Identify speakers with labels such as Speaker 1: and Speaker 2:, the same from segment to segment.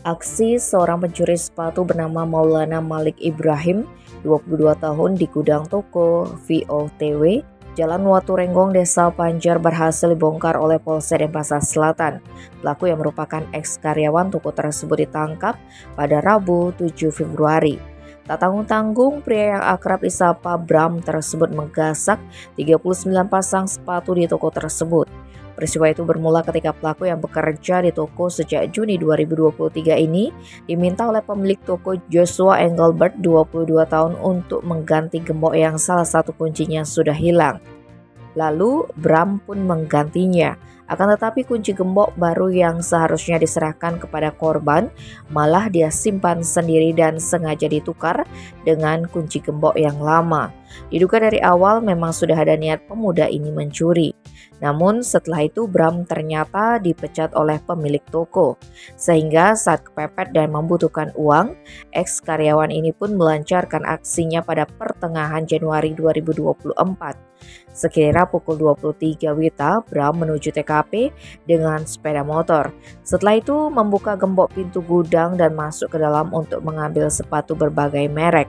Speaker 1: Aksi seorang pencuri sepatu bernama Maulana Malik Ibrahim, 22 tahun di gudang toko VOTW, Jalan Watu Renggong, Desa Panjar berhasil dibongkar oleh Polsek Denpasar Selatan. Pelaku yang merupakan eks-karyawan toko tersebut ditangkap pada Rabu 7 Februari. Tak tanggung-tanggung, pria yang akrab disapa Bram tersebut menggasak 39 pasang sepatu di toko tersebut. Peristiwa itu bermula ketika pelaku yang bekerja di toko sejak Juni 2023 ini diminta oleh pemilik toko Joshua Engelbert 22 tahun untuk mengganti gembok yang salah satu kuncinya sudah hilang. Lalu Bram pun menggantinya. Akan tetapi kunci gembok baru yang seharusnya diserahkan kepada korban malah dia simpan sendiri dan sengaja ditukar dengan kunci gembok yang lama. Diduga dari awal memang sudah ada niat pemuda ini mencuri. Namun setelah itu Bram ternyata dipecat oleh pemilik toko. Sehingga saat kepepet dan membutuhkan uang, eks-karyawan ini pun melancarkan aksinya pada pertengahan Januari 2024. Sekira pukul 23 WITA, Bram menuju TKP dengan sepeda motor. Setelah itu membuka gembok pintu gudang dan masuk ke dalam untuk mengambil sepatu berbagai merek.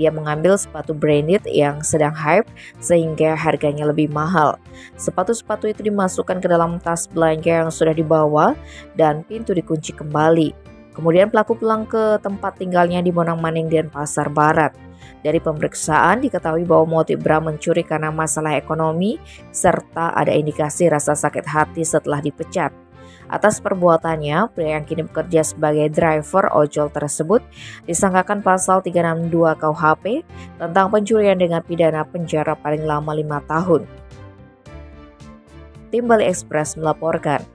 Speaker 1: Dia mengambil sepatu branded yang sedang hype sehingga harganya lebih mahal. Sepatu-sepatu itu dimasukkan ke dalam tas belanja yang sudah dibawa dan pintu dikunci kembali. Kemudian pelaku pulang ke tempat tinggalnya di Bonang-Maning, Denpasar Barat. Dari pemeriksaan diketahui bahwa motif Bram mencuri karena masalah ekonomi serta ada indikasi rasa sakit hati setelah dipecat. Atas perbuatannya, pria yang kini bekerja sebagai driver ojol tersebut disangkakan pasal 362 KUHP tentang pencurian dengan pidana penjara paling lama 5 tahun. Tim Bali Express melaporkan.